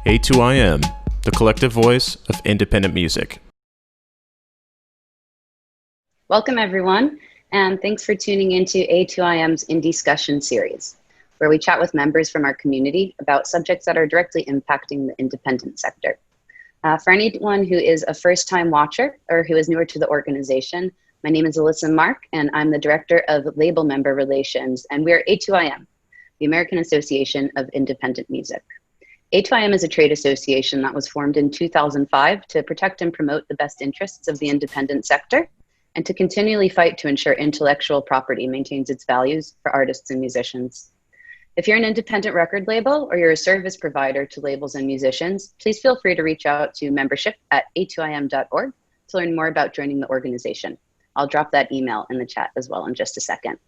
A2IM, the collective voice of independent music. Welcome, everyone, and thanks for tuning into A2IM's Indiescussion series, where we chat with members from our community about subjects that are directly impacting the independent sector. For anyone who is a first-time watcher or who is newer to the organization, my name is Alyssa Mark, and I'm the Director of Label Member Relations, and we're A2IM, the American Association of Independent Music. A2IM is a trade association that was formed in 2005 to protect and promote the best interests of the independent sector and to continually fight to ensure intellectual property maintains its values for artists and musicians. If you're an independent record label or you're a service provider to labels and musicians, please feel free to reach out to membership@a2im.org to learn more about joining the organization. I'll drop that email in the chat as well in just a second.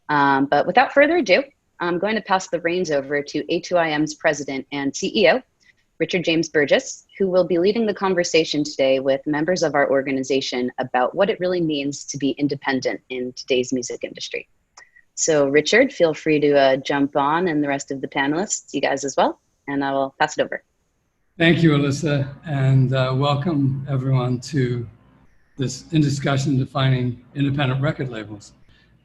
But without further ado, I'm going to pass the reins over to A2IM's president and CEO, Richard James Burgess, who will be leading the conversation today with members of our organization about what it really means to be independent in today's music industry. So Richard, feel free to jump on, and the rest of the panelists, you guys as well, and I will pass it over. Thank you, Alyssa, and welcome everyone to this Indiescussion defining independent record labels.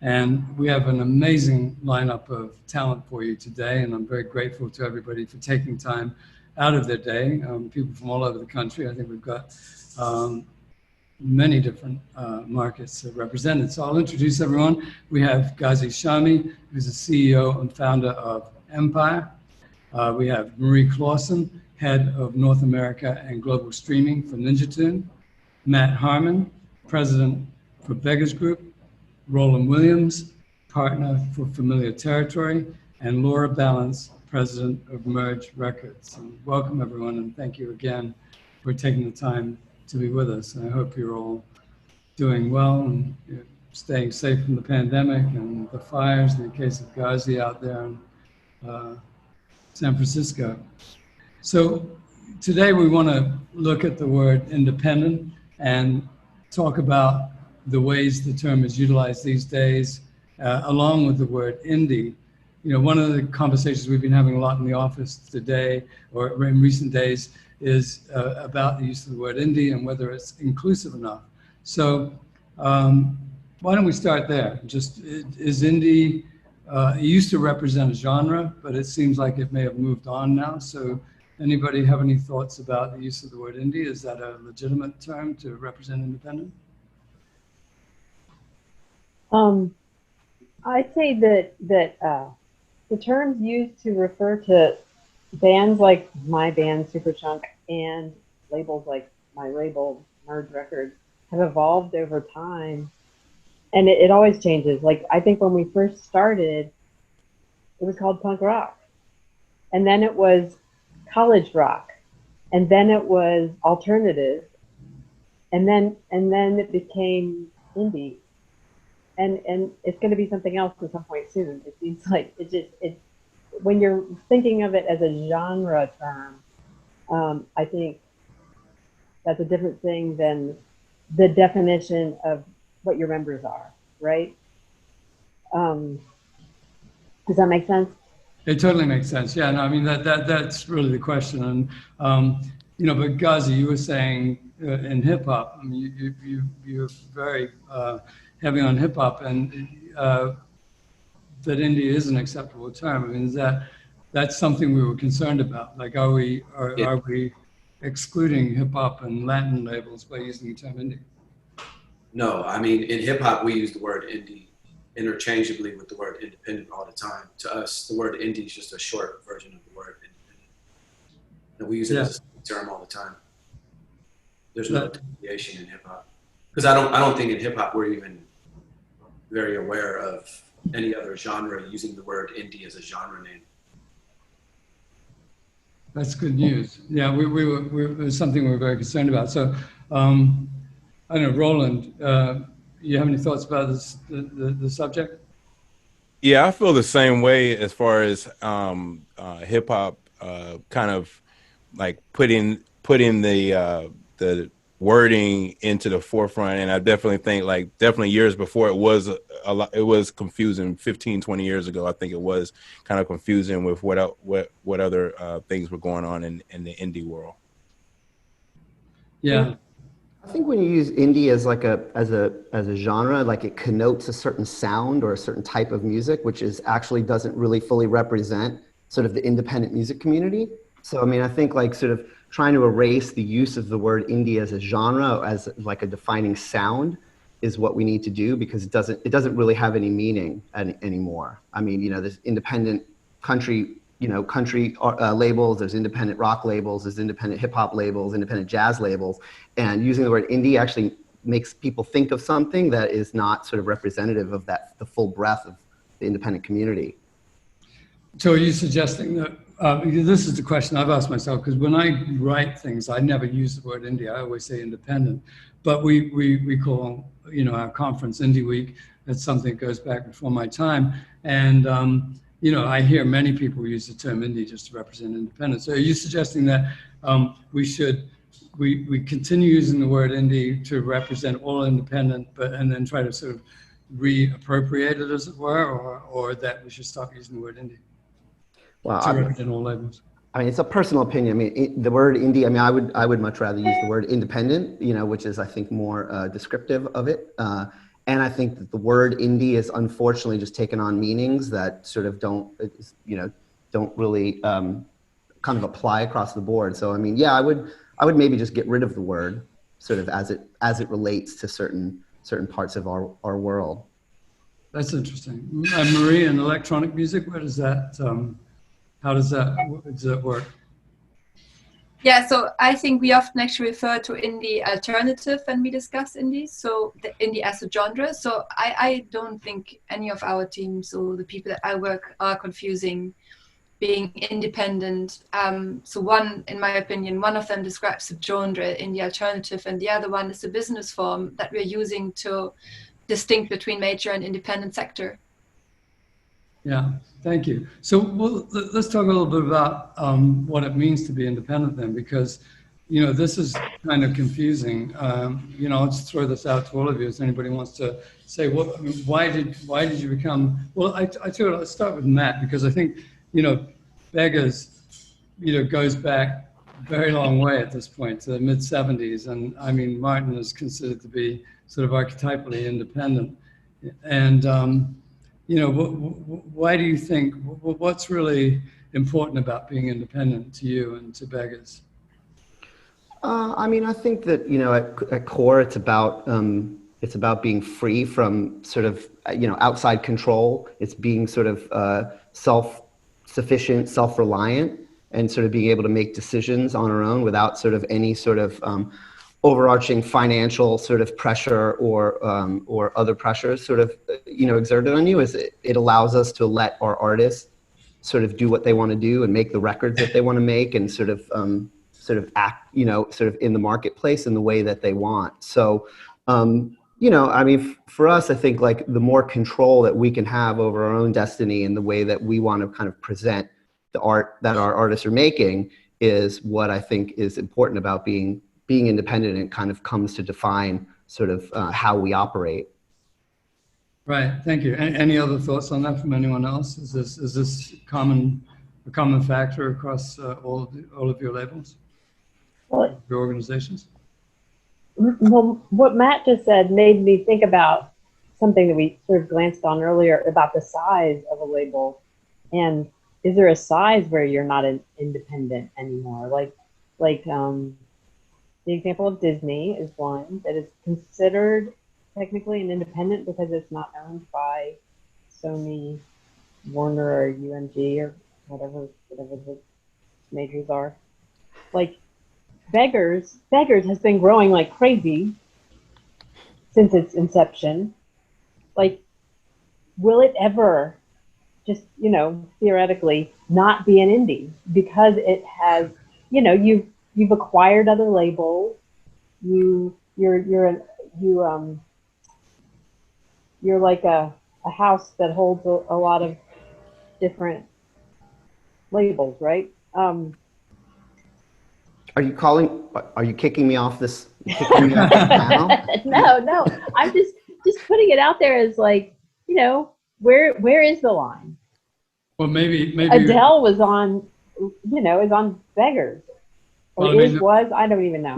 And we have an amazing lineup of talent for you today, and I'm very grateful to everybody for taking time out of their day. People from all over the country. I think we've got many different markets represented. So I'll introduce everyone. We have Ghazi Shami, who's the CEO and founder of Empire. We have Marie Clausen, head of North America and global streaming for Ninja Tune. Matt Harmon, president for Beggars Group. Roland Williams, partner for Familiar Territory, and Laura Ballance, president of Merge Records. And welcome everyone, and thank you again for taking the time to be with us. And I hope you're all doing well and you're staying safe from the pandemic and the fires, in the case of Ghazi out there in San Francisco. So today we want to look at the word independent and talk about the ways the term is utilized these days, along with the word indie. You know, one of the conversations we've been having a lot in the office today or in recent days is about the use of the word indie and whether it's inclusive enough. So why don't we start there? Just, is indie, it used to represent a genre, but it seems like it may have moved on now. So anybody have any thoughts about the use of the word indie? Is that a legitimate term to represent independent? I'd say that the terms used to refer to bands like my band Superchunk and labels like my label Merge Records have evolved over time, and it always changes. Like, I think when we first started, it was called punk rock, and then it was college rock, and then it was alternative, and then it became indie. And it's going to be something else at some point soon. It seems like it's when you're thinking of it as a genre term, I think that's a different thing than the definition of what your members are, right? Does that make sense? It totally makes sense. Yeah, no, I mean, that's really the question. And, you know, but Ghazi, you were saying in hip hop, I mean, you're very heavy on hip hop, and that indie is an acceptable term. I mean, that's something we were concerned about. Like, are we excluding hip hop and Latin labels by using the term indie? No, I mean, in hip hop, we use the word indie interchangeably with the word independent all the time. To us, the word indie is just a short version of the word independent. And we use it as a term all the time. There's no deviation in hip hop. Because I don't think in hip hop we're even very aware of any other genre using the word indie as a genre name. That's good news. Yeah, it was something we were very concerned about. So, I don't know, Roland, you have any thoughts about this, the subject? Yeah, I feel the same way as far as hip hop kind of like putting the wording into the forefront. And I definitely think definitely years before it was a lot, it was confusing. 15, 20 years ago, I think it was kind of confusing with what other things were going on in the indie world. Yeah. I think when you use indie as as a genre, like it connotes a certain sound or a certain type of music, which actually doesn't really fully represent sort of the independent music community. So I mean, I think sort of trying to erase the use of the word indie as a genre, as like a defining sound, is what we need to do, because it doesn't really have any meaning anymore. I mean, there's independent country labels, there's independent rock labels, there's independent hip hop labels, independent jazz labels, and using the word indie actually makes people think of something that is not sort of representative of the full breadth of the independent community. So are you suggesting that, this is the question I've asked myself, because when I write things, I never use the word indie, I always say independent, but we call, our conference Indie Week. That's something that goes back before my time. And, I hear many people use the term indie just to represent independence. So are you suggesting that we continue using the word indie to represent all independent, and then try to sort of reappropriate it, as it were, or that we should stop using the word indie? Well, To represent all labels. I mean, it's a personal opinion. I mean, the word indie, I mean, I would much rather use the word independent, which is, I think, more descriptive of it. And I think that the word indie is unfortunately just taken on meanings that sort of don't really kind of apply across the board. So, I mean, yeah, I would maybe just get rid of the word sort of as it relates to certain parts of our world. That's interesting. Marie, in electronic music, where does that, how does that work? Yeah, so I think we often actually refer to indie alternative when we discuss indie, so the indie as a genre. So I don't think any of our teams or the people that I work are confusing being independent. So one, in my opinion, one of them describes the genre, indie alternative, and the other one is the business form that we're using to distinct between major and independent sector. Yeah, thank you. So let's talk a little bit about what it means to be independent then, because, this is kind of confusing. Let's throw this out to all of you. If anybody wants to say, why did you become, well, let's start with Matt, because I think, Beggars, goes back a very long way at this point, to the mid 70s. And I mean, Martin is considered to be sort of archetypally independent. And, why do you think, what's really important about being independent to you and to Beggars? I mean, I think that, at core, it's about being free from sort of, outside control. It's being sort of self-sufficient, self-reliant, and sort of being able to make decisions on our own without sort of any sort of overarching financial sort of pressure or other pressures sort of, exerted on you. Is it allows us to let our artists sort of do what they want to do and make the records that they want to make, and sort of act, sort of in the marketplace in the way that they want. So, I mean, for us, I think the more control that we can have over our own destiny and the way that we want to kind of present the art that our artists are making is what I think is important about being independent, and kind of comes to define sort of how we operate. Right. Thank you. Any other thoughts on that from anyone else? Is this a common factor across all of your labels, Well, your organizations? Well, what Matt just said made me think about something that we sort of glanced on earlier about the size of a label. And is there a size where you're not an independent anymore? Like the example of Disney is one that is considered technically an independent because it's not owned by Sony, Warner, or UMG, or whatever the majors are. Like Beggars has been growing like crazy since its inception. Like, will it ever just, theoretically not be an indie because it has, you've acquired other labels. You're like a house that holds a lot of different labels, right? Are you calling? Are you kicking me off this? Kicking me off this panel? No. I'm just putting it out there as like, where is the line? Well, maybe Adele was on, is on Beggars. Or Well, I mean, was, I don't even know.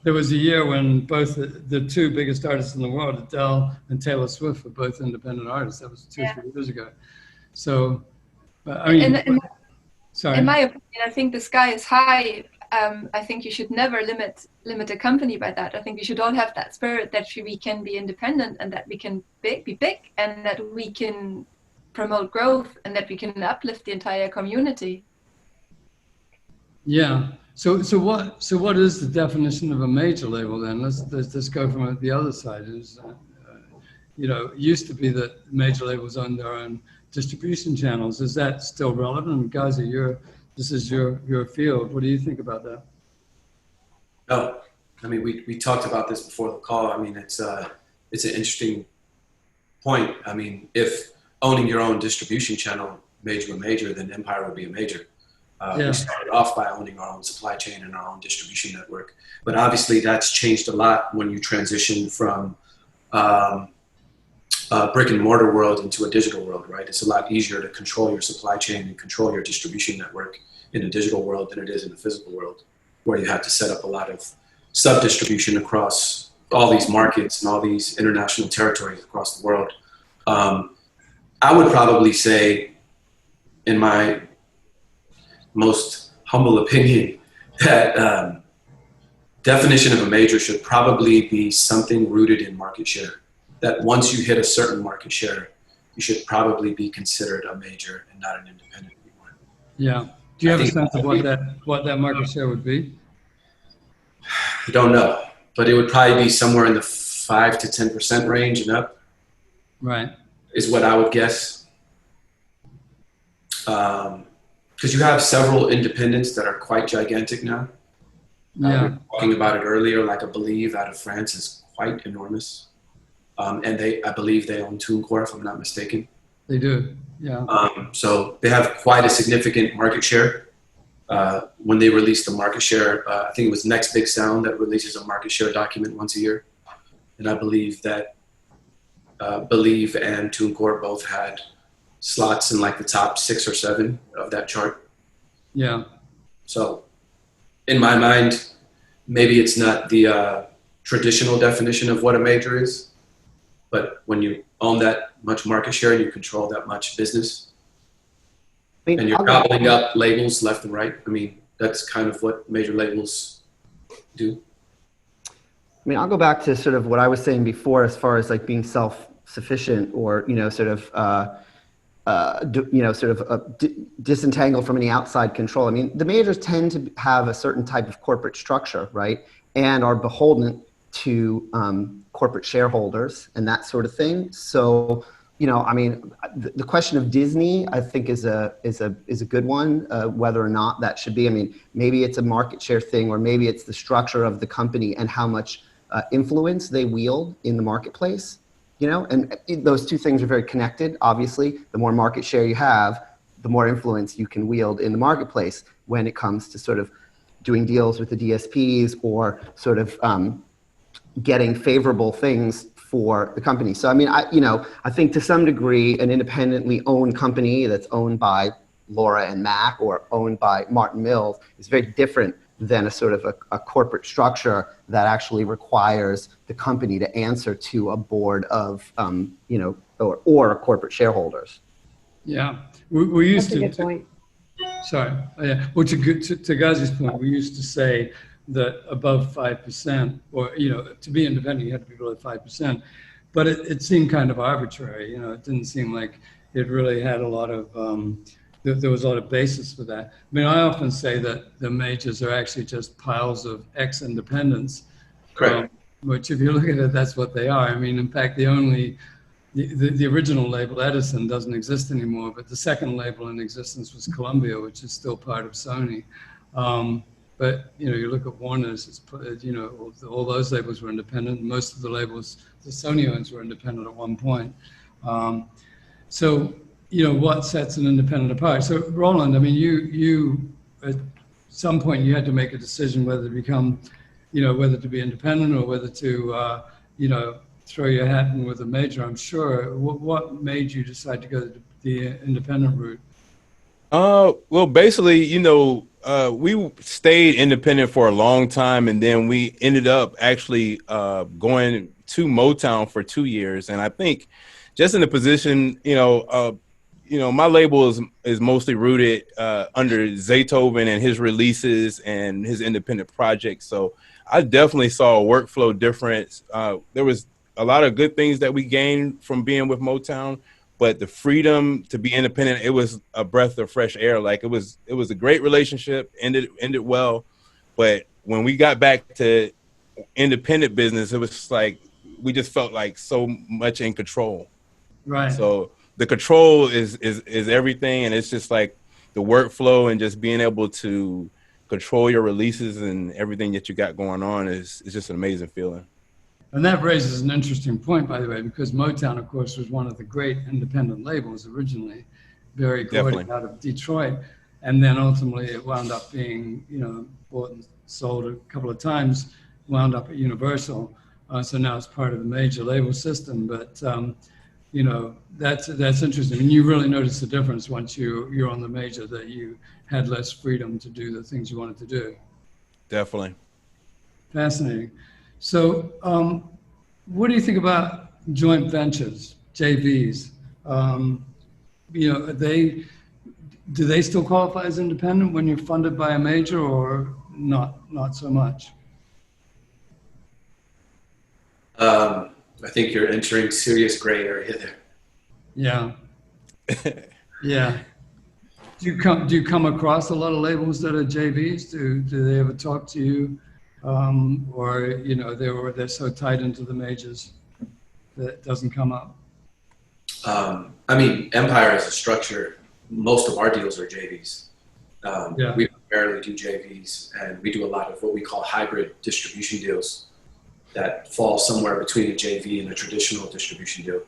there was a year when both the two biggest artists in the world, Adele and Taylor Swift, were both independent artists. That was 2-3 years ago. So, I mean, sorry. In my opinion, I think the sky is high. I think you should never limit a company by that. I think we should all have that spirit that we can be independent and that we can be big and that we can promote growth and that we can uplift the entire community. Yeah. So what is the definition of a major label then? Let's go from the other side. Is it used to be that major labels own their own distribution channels. Is that still relevant? Ghazi, this is your field. What do you think about that? No, I mean we talked about this before the call. I mean it's an interesting point. I mean if owning your own distribution channel made you a major, then Empire would be a major. We started off by owning our own supply chain and our own distribution network, but obviously that's changed a lot when you transition from brick and mortar world into a digital world, right? It's a lot easier to control your supply chain and control your distribution network in a digital world than it is in the physical world, where you have to set up a lot of sub-distribution across all these markets and all these international territories across the world. I would probably say, in my most humble opinion, that definition of a major should probably be something rooted in market share. That once you hit a certain market share, you should probably be considered a major and not an independent anymore. Yeah. Do you have a sense of what that market share would be? I don't know, but it would probably be somewhere in the 5 to 10% range and up. Right. Is what I would guess. Because you have several independents that are quite gigantic now. We were talking about it earlier, like a Believe out of France is quite enormous. And I believe they own TuneCore, if I'm not mistaken. They do, yeah. So they have quite a significant market share. When they released the market share, I think it was Next Big Sound that releases a market share document once a year. And I believe that Believe and TuneCore both had slots in like the top 6 or 7 of that chart. Yeah. So in my mind, maybe it's not the traditional definition of what a major is, but when you own that much market share and you control that much business, and you're gobbling up labels left and right, I mean, that's kind of what major labels do. I mean, I'll go back to sort of what I was saying before, as far as like being self-sufficient or, disentangled from any outside control. I mean, the majors tend to have a certain type of corporate structure, right? And are beholden to corporate shareholders and that sort of thing. So, I mean, the question of Disney, I think, is a good one. Whether or not that should be. I mean, maybe it's a market share thing, or maybe it's the structure of the company and how much influence they wield in the marketplace. And those two things are very connected. Obviously, the more market share you have, the more influence you can wield in the marketplace when it comes to sort of doing deals with the DSPs or sort of getting favorable things for the company. So, I mean, I think to some degree, an independently owned company that's owned by Laura and Mac or owned by Martin Mills is very different than a sort of a corporate structure that actually requires the company to answer to a board of, or corporate shareholders. Yeah, we used That's a good point. Sorry, yeah. Well, to Ghazi's point, we used to say that above 5%, or to be independent, you had to be below 5%, but it seemed kind of arbitrary. It didn't seem like it really had a lot of. There was a lot of basis for that. I mean, I often say that the majors are actually just piles of ex-independents. Correct. Which, if you look at it, that's what they are. I mean, in fact, the original label Edison doesn't exist anymore, but the second label in existence was Columbia, which is still part of Sony. But you look at Warner's, it's all those labels were independent. Most of the labels the Sony owns were independent at one point. So what sets an independent apart? So Roland, I mean, you some point you had to make a decision whether to become, whether to be independent or whether to, throw your hat in with a major, I'm sure. What made you decide to go the independent route? Well, basically, we stayed independent for a long time, and then we ended up actually going to Motown for 2 years. And I think just in the position, my label is mostly rooted under Zaytoven and his releases and his independent projects. So I definitely saw a workflow difference. There was a lot of good things that we gained from being with Motown, but the freedom to be independent, it was a breath of fresh air. Like it was a great relationship, ended well. But when we got back to independent business, it was like we just felt like so much in control. Right. So the control is everything, and it's just like the workflow and just being able to control your releases and everything that you got going on is just an amazing feeling. And that raises an interesting point, by the way, because Motown, of course, was one of the great independent labels originally, very gorgeous out of Detroit. And then ultimately it wound up being, bought and sold a couple of times, wound up at Universal. So now it's part of the major label system. But, that's interesting. I mean, you really notice the difference once you're on the major, that you had less freedom to do the things you wanted to do. Definitely. Fascinating. So what do you think about joint ventures, JVs? Do they still qualify as independent when you're funded by a major, or not so much? I think you're entering serious gray area there. Yeah. Yeah. Do you come across a lot of labels that are JVs? Do they ever talk to you? Or they're so tied into the majors that it doesn't come up? Empire as a structure, most of our deals are JVs. We primarily do JVs, and we do a lot of what we call hybrid distribution deals that fall somewhere between a JV and a traditional distribution deal.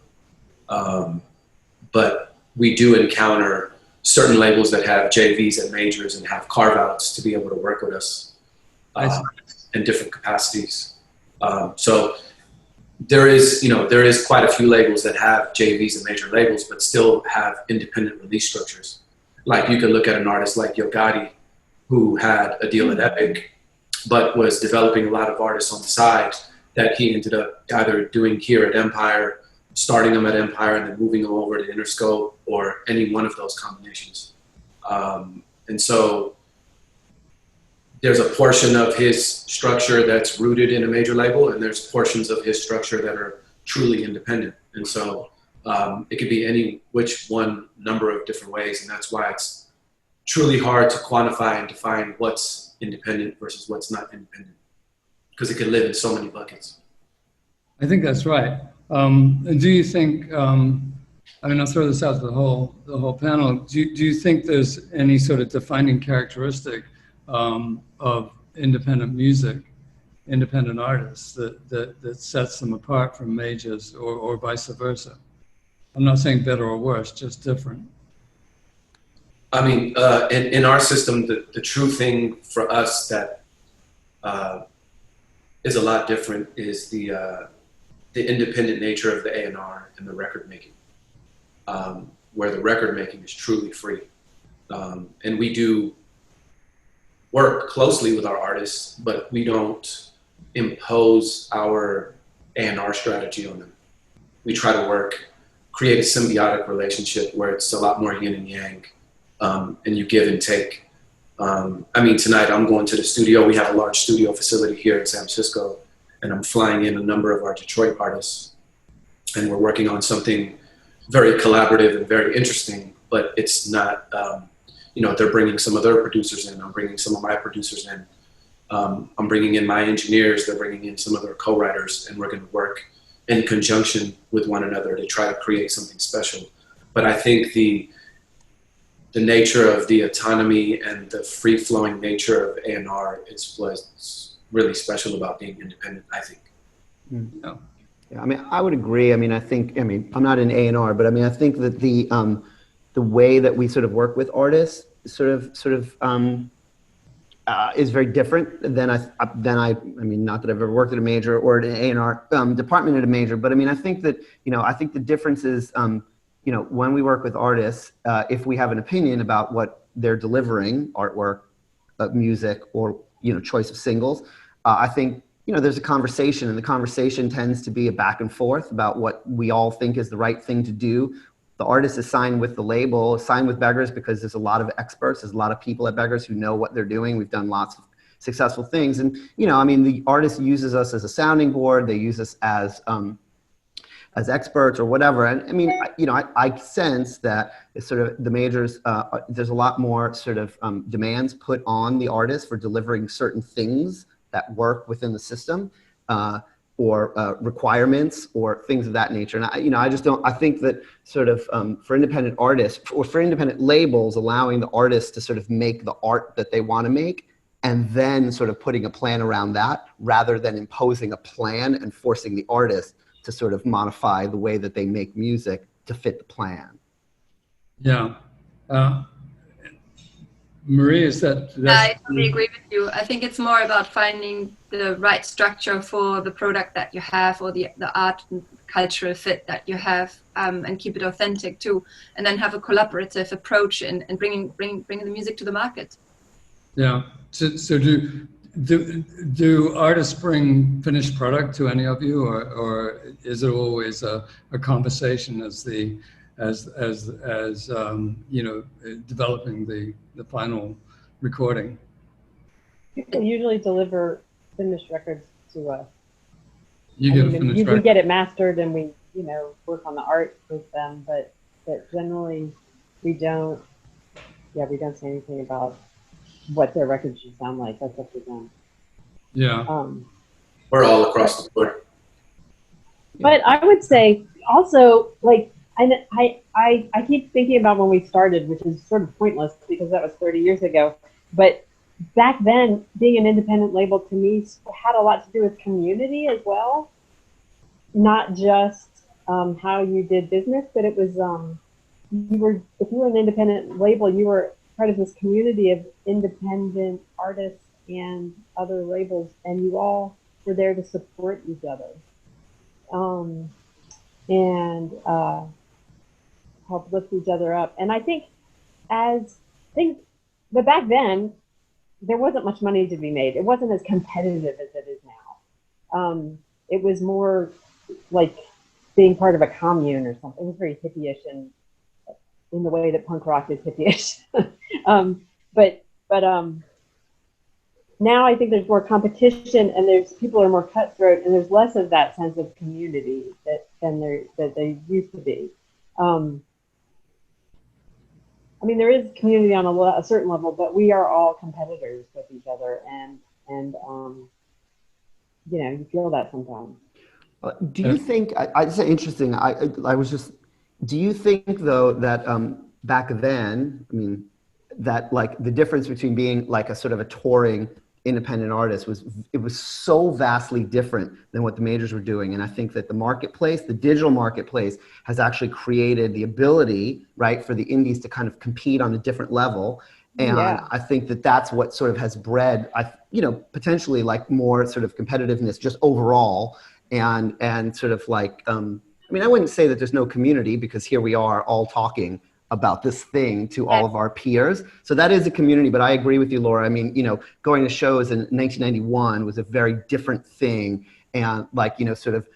But we do encounter certain labels that have JVs at majors and have carve-outs to be able to work with us in different capacities. So there is quite a few labels that have JVs and major labels, but still have independent release structures. Like you could look at an artist like Ghazi, who had a deal at Epic, but was developing a lot of artists on the side that he ended up either doing here at Empire, starting them at Empire and then moving them over to Interscope, or any one of those combinations. And so there's a portion of his structure that's rooted in a major label, and there's portions of his structure that are truly independent. And so it could be one number of different ways, and that's why it's truly hard to quantify and define what's independent versus what's not independent, because it can live in so many buckets. I think that's right. And do you think, I'll throw this out to the whole panel. Do you think there's any sort of defining characteristic of independent music, independent artists that sets them apart from majors, or vice versa? I'm not saying better or worse, just different. In our system, the true thing for us that is a lot different is the independent nature of the A&R and the record making, where the record making is truly free. And we do work closely with our artists, but we don't impose our A&R strategy on them. We try to create a symbiotic relationship where it's a lot more yin and yang, and you give and take. Tonight I'm going to the studio. We have a large studio facility here in San Francisco, and I'm flying in a number of our Detroit artists, and we're working on something very collaborative and very interesting, but it's not, they're bringing some of their producers in, I'm bringing some of my producers in, I'm bringing in my engineers, they're bringing in some of their co-writers, and we're going to work in conjunction with one another to try to create something special. But I think the nature of the autonomy and the free-flowing nature of A&R is what's really special about being independent, I think. Yeah, I would agree. I think I'm not in A&R, but I think that the way that we sort of work with artists sort of is very different than I mean, not that I've ever worked at a major or at an A&R department at a major, but I mean, I think that, I think the difference is, when we work with artists, if we have an opinion about what they're delivering, artwork, music, or, choice of singles, I think, there's a conversation, and the conversation tends to be a back and forth about what we all think is the right thing to do. The artist is signed with the label, signed with Beggars, because there's a lot of experts, there's a lot of people at Beggars who know what they're doing. We've done lots of successful things. And, I mean, the artist uses us as a sounding board. They use us as experts or whatever. And I mean, I sense that it's sort of the majors, there's a lot more sort of demands put on the artist for delivering certain things that work within the system, or requirements or things of that nature. And I think that sort of for independent artists or for independent labels, allowing the artists to sort of make the art that they want to make, and then sort of putting a plan around that, rather than imposing a plan and forcing the artist to sort of modify the way that they make music to fit the plan. Yeah. Marie, is that? I totally agree with you. I think it's more about finding the right structure for the product that you have, or the art and cultural fit that you have, and keep it authentic too, and then have a collaborative approach in bringing the music to the market. Yeah. So do artists bring finished product to any of you, or is it always a conversation as developing the final recording? People usually deliver finished records to us. You get a finished record? We get it mastered, and we work on the art with them, but generally we don't say anything about what their record should sound like. That's up to them. Yeah. We're all across the board. But I would say also, like, I keep thinking about when we started, which is sort of pointless because that was 30 years ago. But back then, being an independent label to me had a lot to do with community as well. Not just how you did business, but it was if you were an independent label, you were part of this community of independent artists and other labels, and you all were there to support each other. And help lift each other up. And I think but back then, there wasn't much money to be made. It wasn't as competitive as it is now. It was more like being part of a commune or something. It was very hippie-ish in the way that punk rock is hippie-ish. But now I think there's more competition, and people are more cutthroat, and there's less of that sense of community that they used to be. I mean, there is community on a certain level, but we are all competitors with each other, and you feel that sometimes. Do you think? It's interesting. Do you think though that back then, I mean, that like the difference between being like a sort of a touring independent artist was so vastly different than what the majors were doing. And I think that the digital marketplace has actually created the ability, right, for the indies to kind of compete on a different level. And yeah. I think that that's what sort of has bred, potentially like more sort of competitiveness just overall. And sort of like, I mean, I wouldn't say that there's no community, because here we are all talking about this thing to all of our peers. So that is a community, but I agree with you, Laura. I mean, going to shows in 1991 was a very different thing. And like, sort of,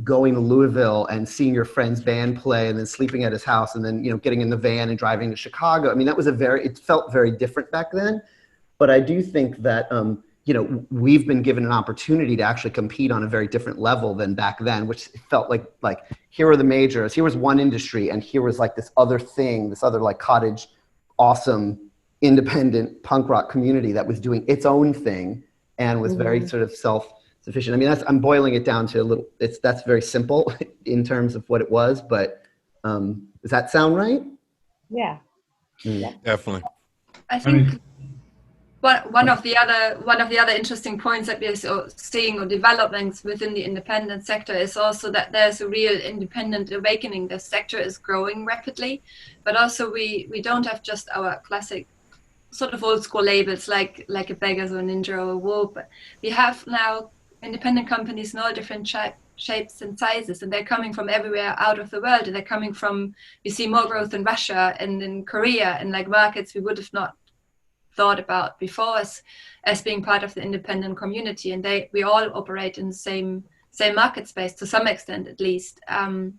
going to Louisville and seeing your friend's band play and then sleeping at his house and then, getting in the van and driving to Chicago. I mean, it felt very different back then. But I do think that, we've been given an opportunity to actually compete on a very different level than back then, which felt like here were the majors, here was one industry, and here was like this other thing, this other like cottage, awesome, independent punk rock community that was doing its own thing and was very sort of self-sufficient. I mean, I'm boiling it down to that's very simple in terms of what it was, but does that sound right? Yeah. Definitely. I think one of the other interesting points that we're seeing or developments within the independent sector is also that there's a real independent awakening. The sector is growing rapidly, but also we don't have just our classic sort of old school labels like a Beggars or Ninja or a Woe, but we have now independent companies in all different shapes and sizes, and they're coming from everywhere out of the world. And they're coming from, we see more growth in Russia and in Korea, and like markets we would have not thought about before as being part of the independent community. And we all operate in the same market space to some extent, at least. And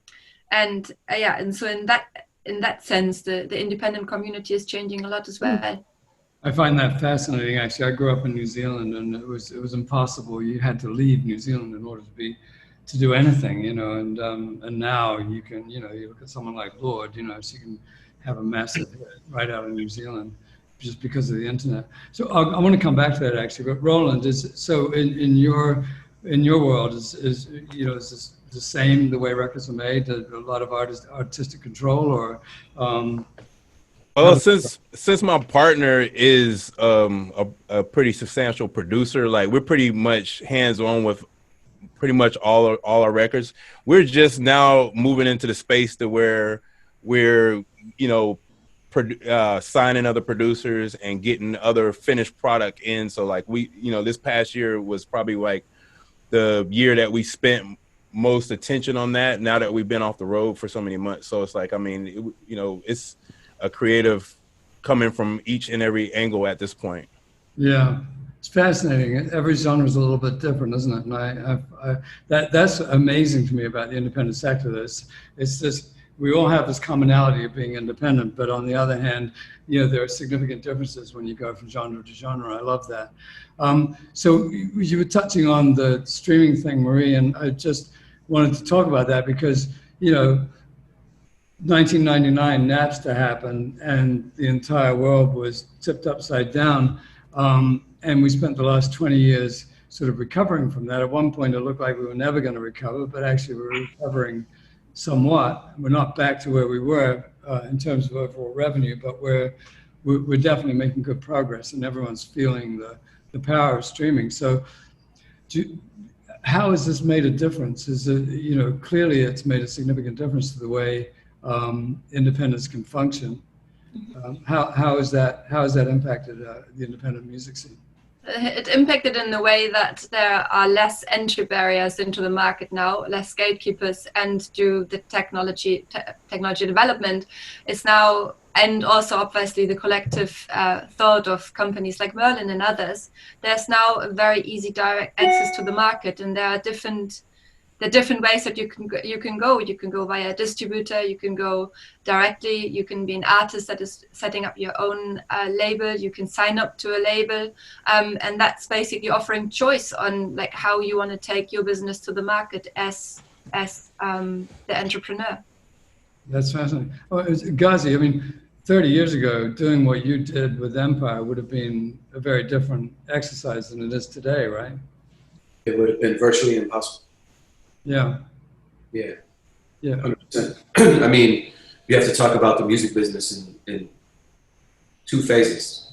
so in that sense, the independent community is changing a lot as well. I find that fascinating. Actually, I grew up in New Zealand, and it was impossible. You had to leave New Zealand in order to do anything, you know. And now you can, you know, you look at someone like Lord, you know, she can have a massive hit right out of New Zealand just because of the internet. So I want to come back to that actually. But Roland, in your world is you know, is this the same the way records are made? A lot of artistic control, or well, since my partner is a pretty substantial producer, like we're pretty much hands-on with pretty much all our records. We're just now moving into the space to where we're, you know, signing other producers and getting other finished product in. So like we, you know, this past year was probably like the year that we spent most attention on that, now that we've been off the road for so many months. So it's like, I mean, you know, it's a creative coming from each and every angle at this point. Yeah, it's fascinating. Every genre is a little bit different, isn't it? And that's amazing to me about the independent sector. It's just, we all have this commonality of being independent, but on the other hand, you know, there are significant differences when you go from genre to genre. I love that. So you were touching on the streaming thing, Marie, and I just wanted to talk about that because, you know, 1999, Napster happened, and the entire world was tipped upside down. And we spent the last 20 years sort of recovering from that. At one point, it looked like we were never going to recover, but actually we're recovering somewhat. We're not back to where we were in terms of overall revenue, but we're definitely making good progress, and everyone's feeling the power of streaming. So how has this made a difference? Is it, you know, clearly it's made a significant difference to the way independents can function. How has that impacted the independent music scene? It impacted in the way that there are less entry barriers into the market now, less gatekeepers, and due the technology development is now, and also obviously the collective thought of companies like Merlin and others, there's now a very easy direct access to the market, and there are different ways that you can go. You can go via a distributor, you can go directly, you can be an artist that is setting up your own label, you can sign up to a label, and that's basically offering choice on like how you want to take your business to the market as the entrepreneur. That's fascinating. Oh, Ghazi, I mean, 30 years ago, doing what you did with Empire would have been a very different exercise than it is today, right? It would have been virtually impossible. Yeah. Yeah. Yeah. 100%. I mean, you have to talk about the music business in two phases,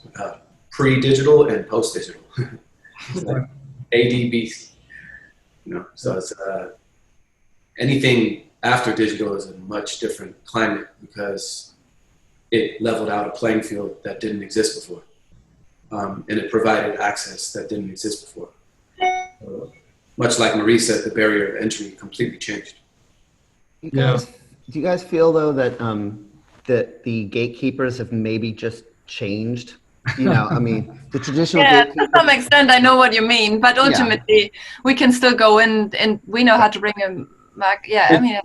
pre-digital and post-digital. It's like ADBs, you know, so it's anything after digital is a much different climate because it leveled out a playing field that didn't exist before. And it provided access that didn't exist before. Much like Marie said, the barrier of entry completely changed. Do you guys feel though that that the gatekeepers have maybe just changed? You know, I mean, the traditional gatekeepers. To some extent, I know what you mean, but ultimately, we can still go in and we know how to bring a mark. Yeah, I mean,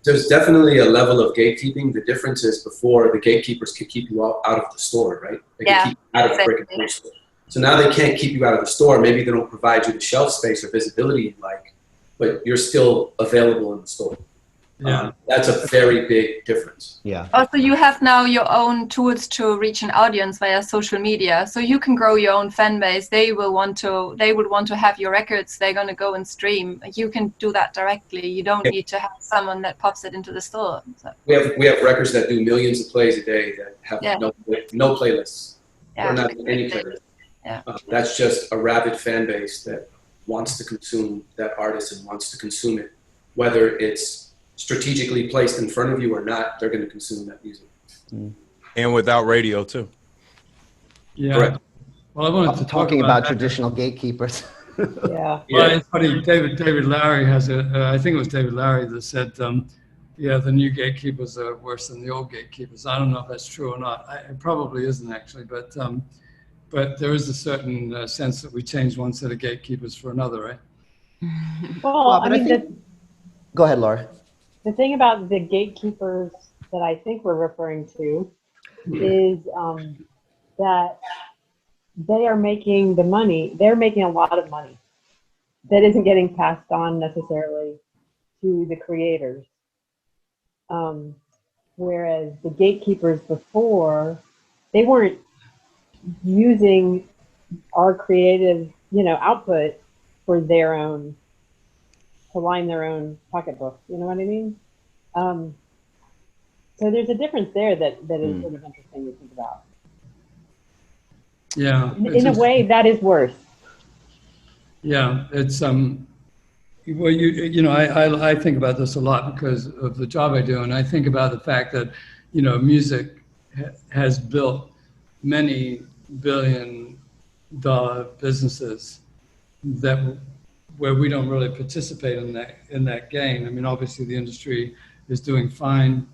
there's definitely a level of gatekeeping. The difference is before the gatekeepers could keep you out of the store, right? They could keep you out of the brick and mortar store. So now they can't keep you out of the store. Maybe they don't provide you the shelf space or visibility you like, but you're still available in the store. Yeah. That's a very big difference. Yeah. Also, you have now your own tools to reach an audience via social media, so you can grow your own fan base. They would want to have your records. They're going to go and stream. You can do that directly. You don't need to have someone that pops it into the store. So. We have records that do millions of plays a day that have no playlists. Yeah. Or not any playlists. Yeah. That's just a rabid fan base that wants to consume that artist and wants to consume it, whether it's strategically placed in front of you or not. They're going to consume that music. And without radio too. Yeah. Correct. Well, I wanted to talk Talking about that. traditional gatekeepers. Yeah. Well, it's funny. David Larry has I think it was David Larry that said, yeah, the new gatekeepers are worse than the old gatekeepers. I don't know if that's true or not. It probably isn't actually, but there is a certain sense that we change one set of gatekeepers for another, right? Well, but I think, go ahead, Laura. the thing about the gatekeepers that I think we're referring to is that they are making the money. They're making a lot of money that isn't getting passed on necessarily to the creators. Whereas the gatekeepers before, they weren't using our creative, output for their own, to line their own pocketbook. You know what I mean? So there's a difference there that is sort of interesting to think about. Yeah. In a way, that is worse. Yeah, it's well, I think about this a lot because of the job I do, and I think about the fact that, music has built many billion-dollar businesses where we don't really participate in that game. I mean, obviously the industry is doing fine,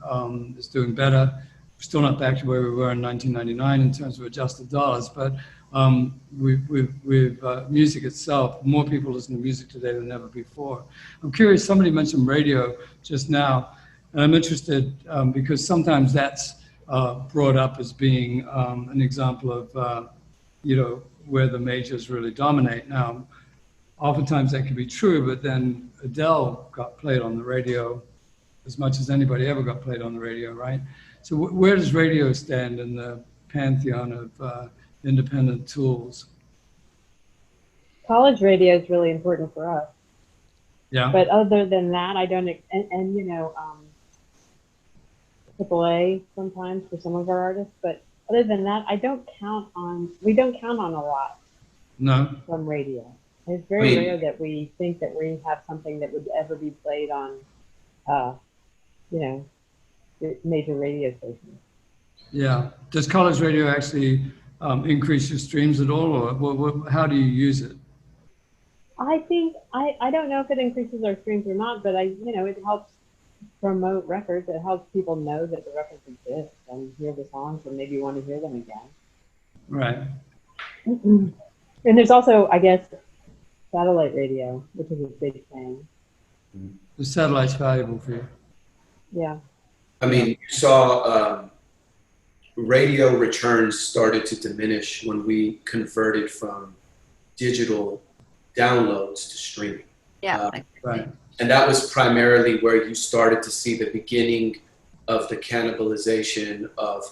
is doing better. We're still not back to where we were in 1999 in terms of adjusted dollars, but with music itself, more people listen to music today than ever before. I'm curious, somebody mentioned radio just now, and I'm interested because sometimes that's brought up as being an example of, where the majors really dominate. Now, oftentimes that can be true, but then Adele got played on the radio as much as anybody ever got played on the radio, right? So where does radio stand in the pantheon of independent tools? College radio is really important for us. Yeah. But other than that, I don't, AAA sometimes for some of our artists, but other than that, we don't count on a lot. No. From radio. It's very rare that we think that we have something that would ever be played on, major radio stations. Yeah. Does college radio actually increase your streams at all, or how do you use it? I think, I don't know if it increases our streams or not, but it helps promote records. It helps people know that the records exist and hear the songs and maybe want to hear them again. Right. And there's also, I guess, satellite radio, which is a big thing. The satellite's valuable for you. Yeah. I mean, you saw radio returns started to diminish when we converted from digital downloads to streaming. Yeah. Right. And that was primarily where you started to see the beginning of the cannibalization of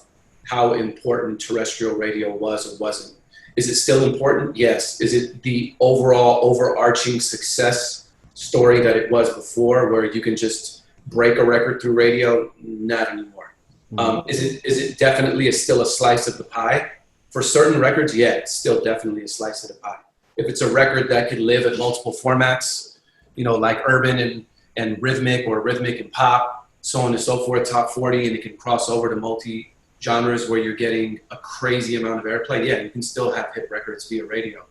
how important terrestrial radio was or wasn't. Is it still important? Yes. Is it the overall overarching success story that it was before, where you can just break a record through radio? Not anymore. Is it definitely still a slice of the pie? For certain records, yeah, it's still definitely a slice of the pie. If it's a record that could live at multiple formats, like urban and rhythmic, or rhythmic and pop, so on and so forth, top 40, and it can cross over to multi-genres where you're getting a crazy amount of airplay, yeah, you can still have hit records via radio.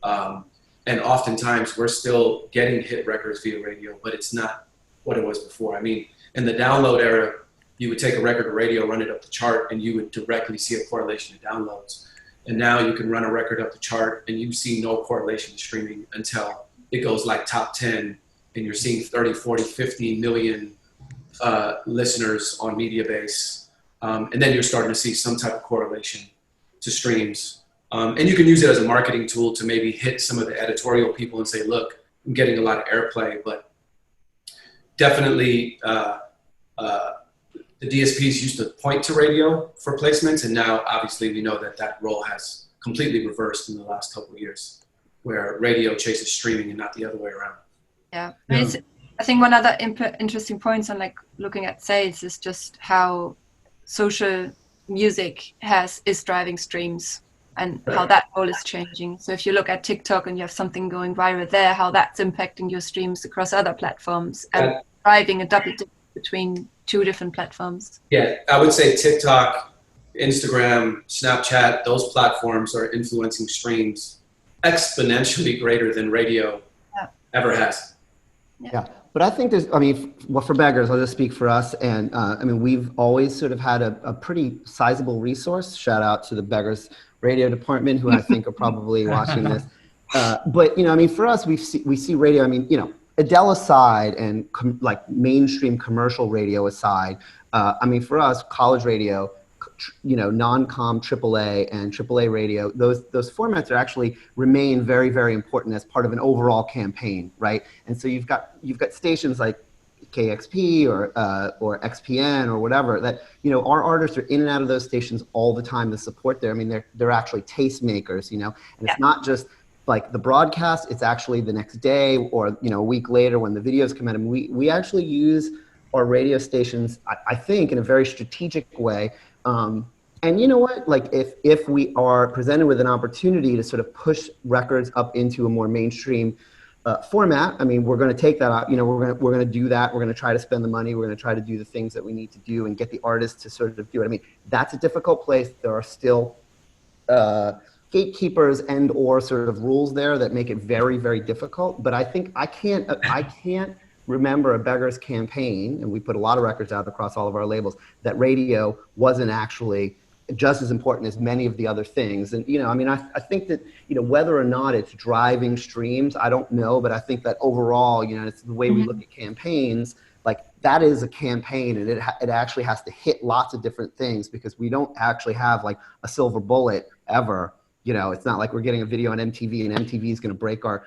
And oftentimes we're still getting hit records via radio, but it's not what it was before. I mean, in the download era, you would take a record of radio, run it up the chart, and you would directly see a correlation to downloads. And now you can run a record up the chart and you see no correlation to streaming until it goes like top 10 and you're seeing 30, 40, 50 million listeners on media base. And then you're starting to see some type of correlation to streams. And you can use it as a marketing tool to maybe hit some of the editorial people and say, look, I'm getting a lot of airplay, but definitely the DSPs used to point to radio for placements, and now obviously we know that role has completely reversed in the last couple of years, where radio chases streaming and not the other way around. Yeah. I think one other interesting point on looking at sales is just how social music is driving streams and how that role is changing. So if you look at TikTok and you have something going viral there, how that's impacting your streams across other platforms and driving a double dip between two different platforms. Yeah, I would say TikTok Instagram, Snapchat, those platforms are influencing streams exponentially greater than radio ever has. Yeah, but I think there's, I mean, well, for Beggars, I'll just speak for us. And I mean, we've always sort of had a pretty sizable resource. Shout out to the Beggars radio department, who I think are probably watching this. But, you know, I mean, for us, we see radio, I mean, you know, Adele aside and like mainstream commercial radio aside, I mean, for us, college radio, you know, non-com AAA and AAA radio, those formats are actually remain very, very important as part of an overall campaign, right? And so you've got stations like KXP or XPN or whatever that, you know, our artists are in and out of those stations all the time to support there. I mean, they're actually tastemakers, you know, and it's not just like the broadcast, it's actually the next day or, you know, a week later when the videos come out. I mean, we actually use our radio stations, I think, in a very strategic way. And you know what, like if we are presented with an opportunity to sort of push records up into a more mainstream format, I mean, we're going to take that out, you know, we're going to do that. We're going to try to spend the money. We're going to try to do the things that we need to do and get the artists to sort of do it. I mean, that's a difficult place. There are still gatekeepers and or sort of rules there that make it very, very difficult. But I think I can't remember a Beggars campaign, and we put a lot of records out across all of our labels, that radio wasn't actually just as important as many of the other things. And, you know, I mean, I think that, you know, whether or not it's driving streams, I don't know, but I think that overall, you know, it's the way we look at campaigns, like that is a campaign, and it actually has to hit lots of different things, because we don't actually have like a silver bullet ever. You know, it's not like we're getting a video on MTV and MTV is going to break our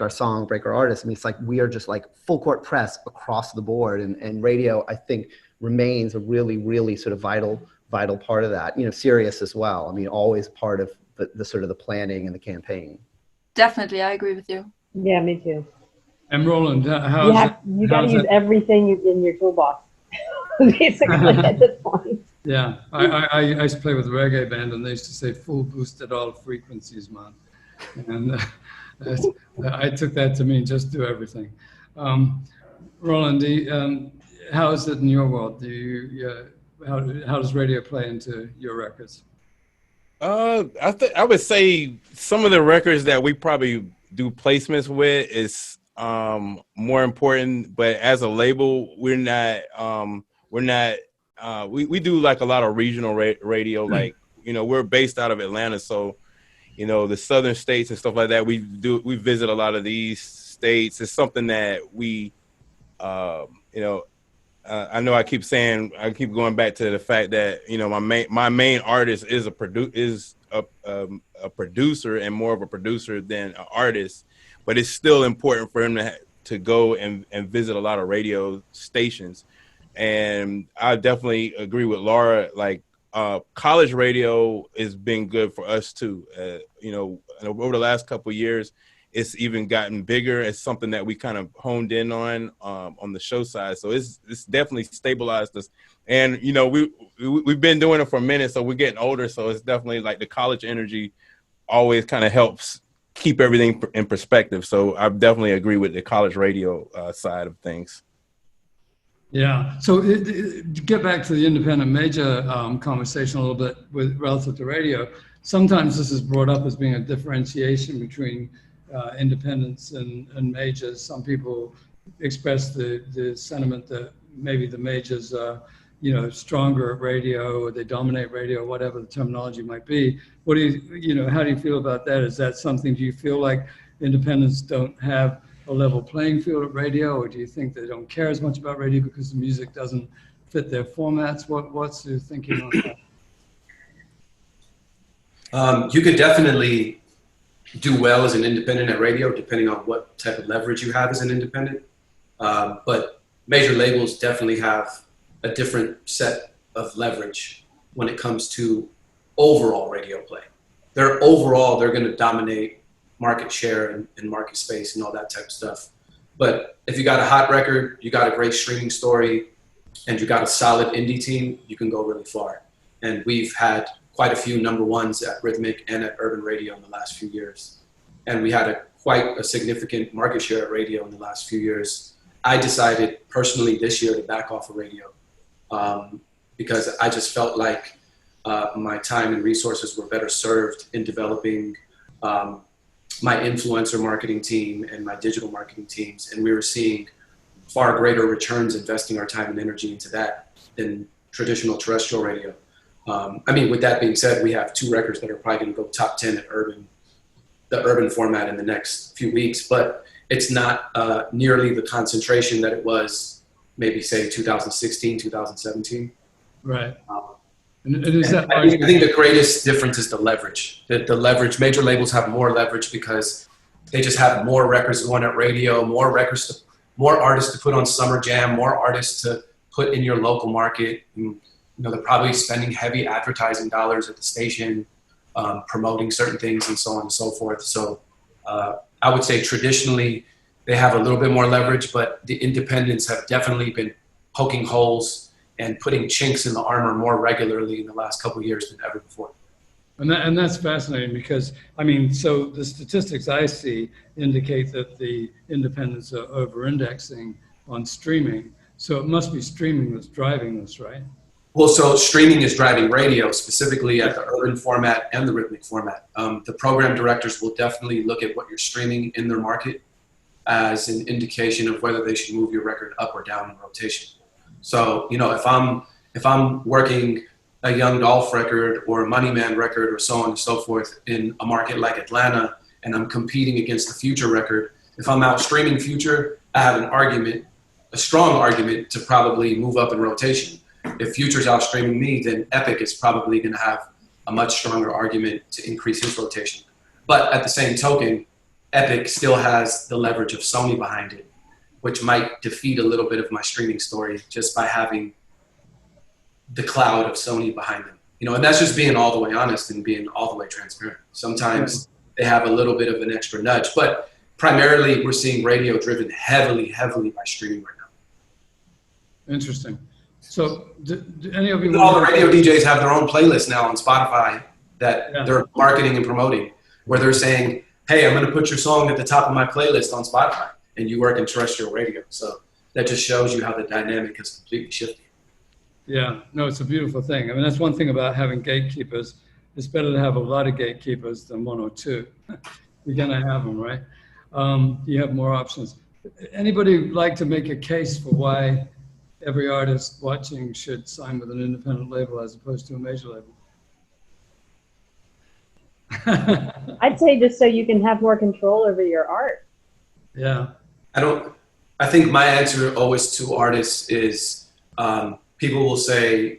song, break our artist. I mean, it's like we are just like full court press across the board. And radio, I think, remains a really, really sort of vital part of that. You know, Sirius as well. I mean, always part of the sort of the planning and the campaign. Definitely, I agree with you. Yeah, me too. And Roland, you got to use everything in your toolbox, basically, at this point. Yeah, I used to play with a reggae band, and they used to say full boost at all frequencies, man. And I took that to mean just do everything. Roland, how is it in your world? How does radio play into your records? I would say some of the records that we probably do placements with is more important, but as a label, we do like a lot of regional radio. Like, you know, we're based out of Atlanta, so, you know, the southern states and stuff like that, we visit a lot of these states. It's something that we, you know, I know I keep going back to the fact that, you know, my main artist is a producer and more of a producer than an artist, but it's still important for him to go and visit a lot of radio stations. And I definitely agree with Laura. Like, college radio has been good for us too. You know, over the last couple of years, it's even gotten bigger. It's something that we kind of honed in on the show side. So it's definitely stabilized us. And, you know, we've been doing it for a minute, so we're getting older. So it's definitely like the college energy always kind of helps keep everything in perspective. So I definitely agree with the college radio side of things. Yeah. So to get back to the independent major conversation a little bit with relative to radio, sometimes this is brought up as being a differentiation between independents and majors. Some people express the sentiment that maybe the majors are, you know, stronger at radio, or they dominate radio, whatever the terminology might be. What do you how do you feel about that? Is that something, do you feel like independents don't have a level playing field at radio, or do you think they don't care as much about radio because the music doesn't fit their formats? What's your thinking on that? You could definitely do well as an independent at radio, depending on what type of leverage you have as an independent. But major labels definitely have a different set of leverage when it comes to overall radio play. They're going to dominate market share and market space and all that type of stuff. But if you got a hot record, you got a great streaming story, and you got a solid indie team, you can go really far. And we've had quite a few number ones at Rhythmic and at Urban Radio in the last few years. And we had quite a significant market share at radio in the last few years. I decided personally this year to back off of radio because I just felt like my time and resources were better served in developing my influencer marketing team and my digital marketing teams. And we were seeing far greater returns investing our time and energy into that than traditional terrestrial radio. I mean, with that being said, we have 2 records that are probably going to go top 10 at the urban format in the next few weeks, but it's not nearly the concentration that it was maybe say 2016, 2017. Right. And is that I think the greatest difference is the leverage. The leverage, major labels have more leverage because they just have more records going at radio, more artists to put on Summer Jam, more artists to put in your local market. And, they're probably spending heavy advertising dollars at the station, promoting certain things and so on and so forth. So I would say traditionally they have a little bit more leverage, but the independents have definitely been poking holes and putting chinks in the armor more regularly in the last couple of years than ever before. And that's fascinating because, I mean, so the statistics I see indicate that the independents are over-indexing on streaming. So it must be streaming that's driving this, right? Well, so streaming is driving radio, specifically at the urban format and the rhythmic format. The program directors will definitely look at what you're streaming in their market as an indication of whether they should move your record up or down in rotation. So, if I'm working a Young Dolph record or a Money Man record or so on and so forth in a market like Atlanta, and I'm competing against the Future record, if I'm out streaming Future, I have a strong argument to probably move up in rotation. If Future's out streaming me, then Epic is probably going to have a much stronger argument to increase his rotation. But at the same token, Epic still has the leverage of Sony behind it, which might defeat a little bit of my streaming story just by having the cloud of Sony behind them. And that's just being all the way honest and being all the way transparent. Sometimes they have a little bit of an extra nudge, but primarily we're seeing radio driven heavily by streaming right now. Interesting. So do any of you... All the radio DJs have their own playlist now on Spotify that they're marketing and promoting, where they're saying, hey, I'm going to put your song at the top of my playlist on Spotify, and you work in terrestrial radio. So that just shows you how the dynamic has completely shifted. Yeah, no, it's a beautiful thing. I mean, that's one thing about having gatekeepers. It's better to have a lot of gatekeepers than 1 or 2. You're going to have them, right? You have more options. Anybody like to make a case for why every artist watching should sign with an independent label as opposed to a major label? I'd say just so you can have more control over your art. Yeah. I think my answer always to artists is people will say,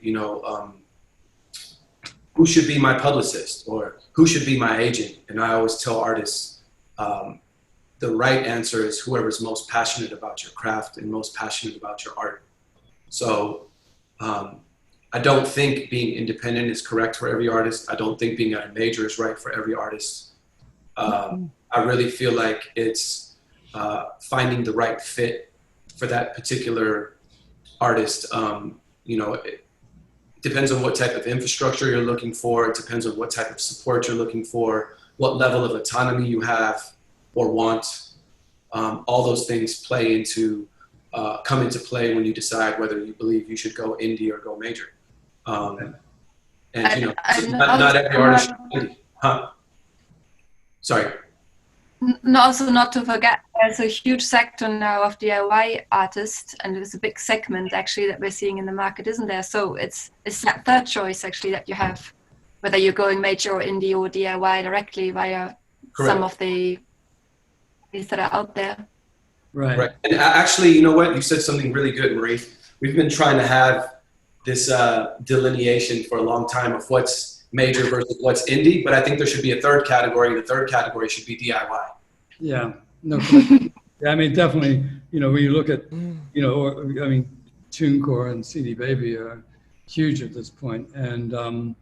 who should be my publicist or who should be my agent? And I always tell artists the right answer is whoever's most passionate about your craft and most passionate about your art. So I don't think being independent is correct for every artist. I don't think being at a major is right for every artist. I really feel like it's finding the right fit for that particular artist. It depends on what type of infrastructure you're looking for. It depends on what type of support you're looking for, what level of autonomy you have or want. All those things come into play when you decide whether you believe you should go indie or go major. Not every artist should be indie. Sorry. Also, not to forget, there's a huge sector now of DIY artists, and there's a big segment actually that we're seeing in the market, isn't there? So it's that third choice actually that you have, whether you're going major or indie or DIY directly via some of the things that are out there. Right. And actually, you know what? You said something really good, Marie. We've been trying to have this delineation for a long time of what's major versus what's indie, but I think there should be a third category, and the third category should be DIY. Yeah, no. Yeah, I mean, definitely. When you look at, TuneCore and CD Baby are huge at this point, and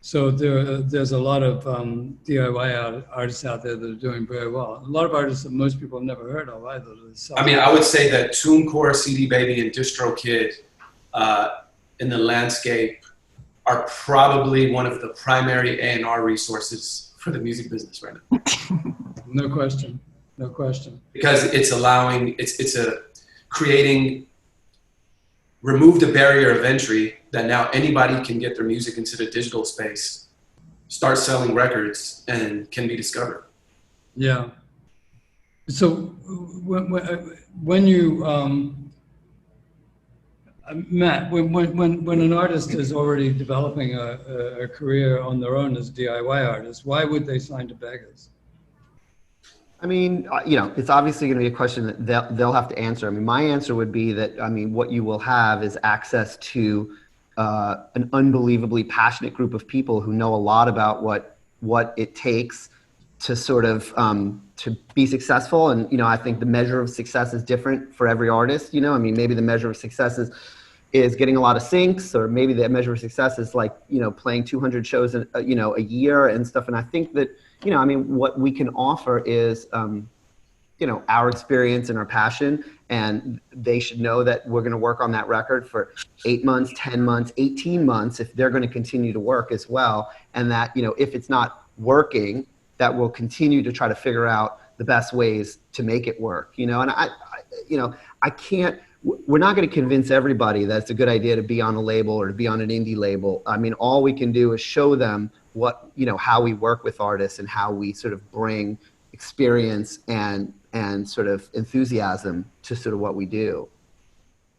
so there's a lot of DIY artists out there that are doing very well. A lot of artists that most people have never heard of either. I would say that TuneCore, CD Baby, and DistroKid in the landscape are probably one of the primary A&R resources for the music business right now. No question. Because it's creating removed a barrier of entry that now anybody can get their music into the digital space, start selling records, and can be discovered. Yeah. So when you, Matt, when an artist is already developing a career on their own as DIY artists, why would they sign to Beggars? I mean, it's obviously going to be a question that they'll have to answer. I mean, my answer would be that, what you will have is access to an unbelievably passionate group of people who know a lot about what it takes to sort of to be successful. And, I think the measure of success is different for every artist. Maybe the measure of success is getting a lot of syncs, or maybe the measure of success is like, playing 200 shows, a year and stuff. And I think that, what we can offer is, our experience and our passion, and they should know that we're going to work on that record for 8 months, 10 months, 18 months, if they're going to continue to work as well. And that, if it's not working, that we'll continue to try to figure out the best ways to make it work, and I can't, we're not going to convince everybody that it's a good idea to be on a label or to be on an indie label. All we can do is show them what, how we work with artists and how we sort of bring experience and sort of enthusiasm to sort of what we do.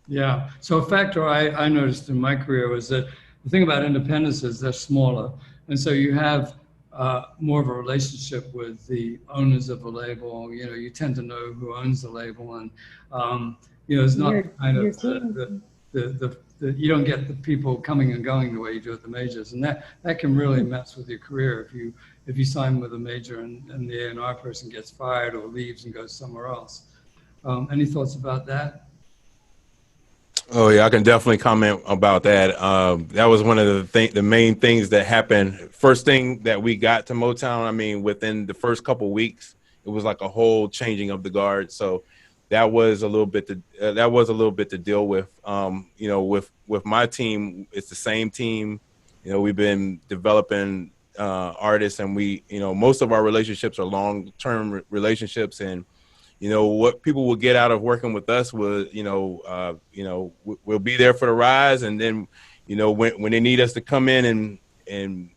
Yeah. So a factor I noticed in my career was that the thing about independents is they're smaller. And so you have more of a relationship with the owners of the label. You tend to know who owns the label, and it's not you don't get the people coming and going the way you do at the majors, and that can really mess with your career if you sign with a major and the A&R person gets fired or leaves and goes somewhere else. Any thoughts about that? Oh yeah, I can definitely comment about that. That was one of the main things that happened. First thing that we got to Motown, within the first couple weeks, it was like a whole changing of the guard. So that was a little bit to deal with. With my team, it's the same team. We've been developing artists, and we, most of our relationships are long-term relationships, and what people will get out of working with us was, we'll be there for the rise. And then, when they need us to come in and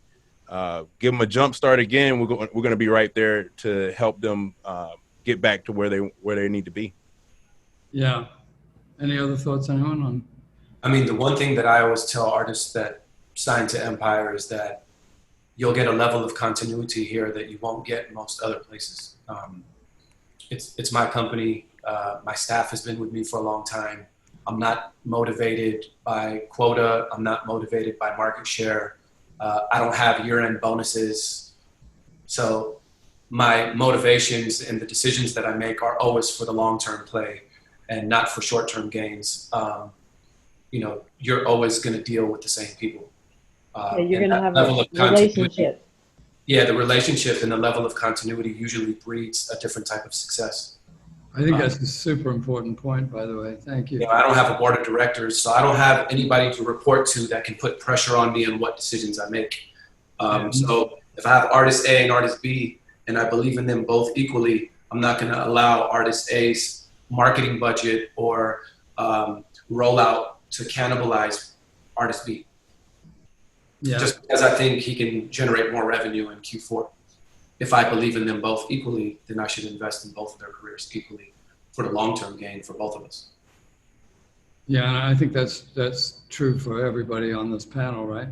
give them a jump start again, we're going to be right there to help them get back to where they need to be. Yeah. Any other thoughts, anyone on? The one thing that I always tell artists that sign to Empire is that you'll get a level of continuity here that you won't get in most other places. It's my company. My staff has been with me for a long time. I'm not motivated by quota. I'm not motivated by market share. I don't have year-end bonuses. So my motivations and the decisions that I make are always for the long-term play and not for short-term gains. You're always going to deal with the same people. You're going to have a relationship. Yeah, the relationship and the level of continuity usually breeds a different type of success. I think that's a super important point, by the way. Thank you. I don't have a board of directors, so I don't have anybody to report to that can put pressure on me on what decisions I make. So if I have artist A and artist B, and I believe in them both equally, I'm not going to allow artist A's marketing budget or rollout to cannibalize artist B. Yeah. Just because I think he can generate more revenue in Q4. If I believe in them both equally, then I should invest in both of their careers equally for the long-term gain for both of us. Yeah, and I think that's true for everybody on this panel, right?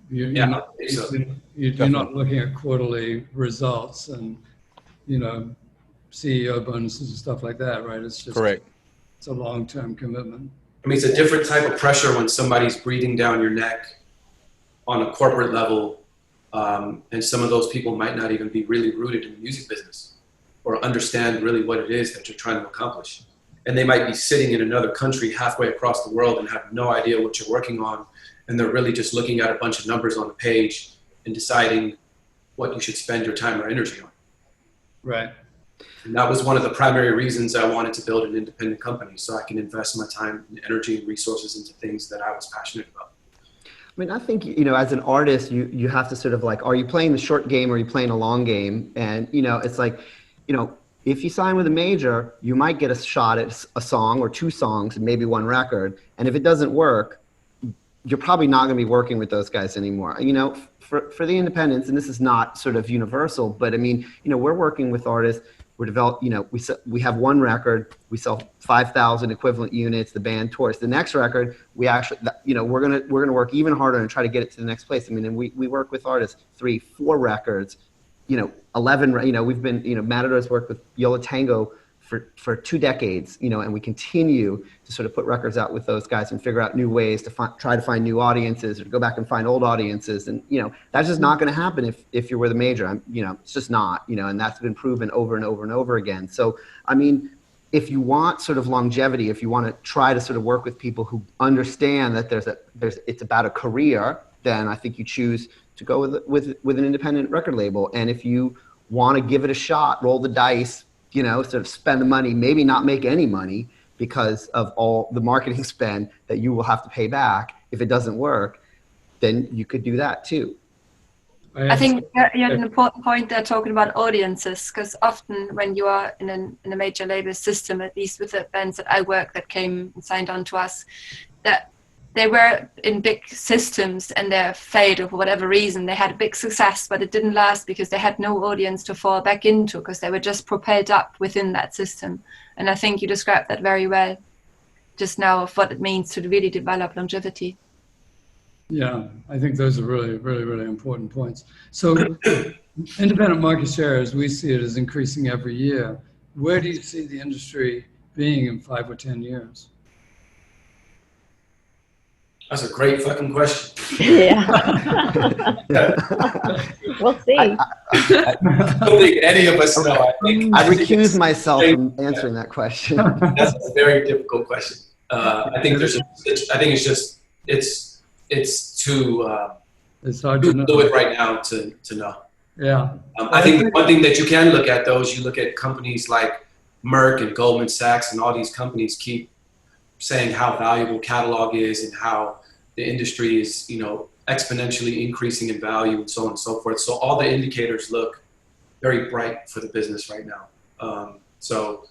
You're not looking at quarterly results and, CEO bonuses and stuff like that, right? It's just correct. It's a long-term commitment. It's a different type of pressure when somebody's breathing down your neck on a corporate level, and some of those people might not even be really rooted in the music business or understand really what it is that you're trying to accomplish. And they might be sitting in another country halfway across the world and have no idea what you're working on, and they're really just looking at a bunch of numbers on the page and deciding what you should spend your time or energy on. Right. And that was one of the primary reasons I wanted to build an independent company, so I can invest my time and energy and resources into things that I was passionate about. I think, as an artist, you have to sort of like, are you playing the short game or are you playing a long game? And, it's like, if you sign with a major, you might get a shot at a song or 2 songs and maybe 1 record. And if it doesn't work, you're probably not going to be working with those guys anymore. You know, for the independents, and this is not sort of universal, but I mean, you know, we're working with artists. We're developing, you know, we have 1 record, we sell 5,000 equivalent units, the band tours. The next record, we actually, you know, we're gonna work even harder and try to get it to the next place. I mean, and we work with artists 3, 4 records, you know, 11, you know, we've been, you know, Matador's worked with Yola Tango for 2 decades, you know, and we continue to sort of put records out with those guys and figure out new ways to try to find new audiences or to go back and find old audiences. And, you know, that's just not going to happen if you're with a major. You know, it's just not, you know, and that's been proven over and over and over again. So, I mean, if you want sort of longevity, if you want to try to sort of work with people who understand that it's about a career, then I think you choose to go with an independent record label. And if you want to give it a shot, roll the dice, you know, sort of spend the money, maybe not make any money because of all the marketing spend that you will have to pay back. If it doesn't work, then you could do that too. I think you have an important point there talking about audiences, because often when you are in a major label system, at least with the bands that I work that came and signed on to us, that they were in big systems and they failed or for whatever reason. They had a big success, but it didn't last because they had no audience to fall back into, because they were just propelled up within that system. And I think you described that very well just now, of what it means to really develop longevity. Yeah, I think those are really, really, really important points. So independent market share, as we see it, is increasing every year. Where do you see the industry being in 5 or 10 years? That's a great fucking question. Yeah. We'll see. I don't think any of us know. I recuse myself from answering that question. That's a very difficult question. I think it's too it's hard to know. fluid right now to know. Yeah. I think one thing that you can look at, though, is you look at companies like Merck and Goldman Sachs, and all these companies keep saying how valuable catalog is and how the industry is, you know, exponentially increasing in value and so on and so forth. So all the indicators look very bright for the business right now. So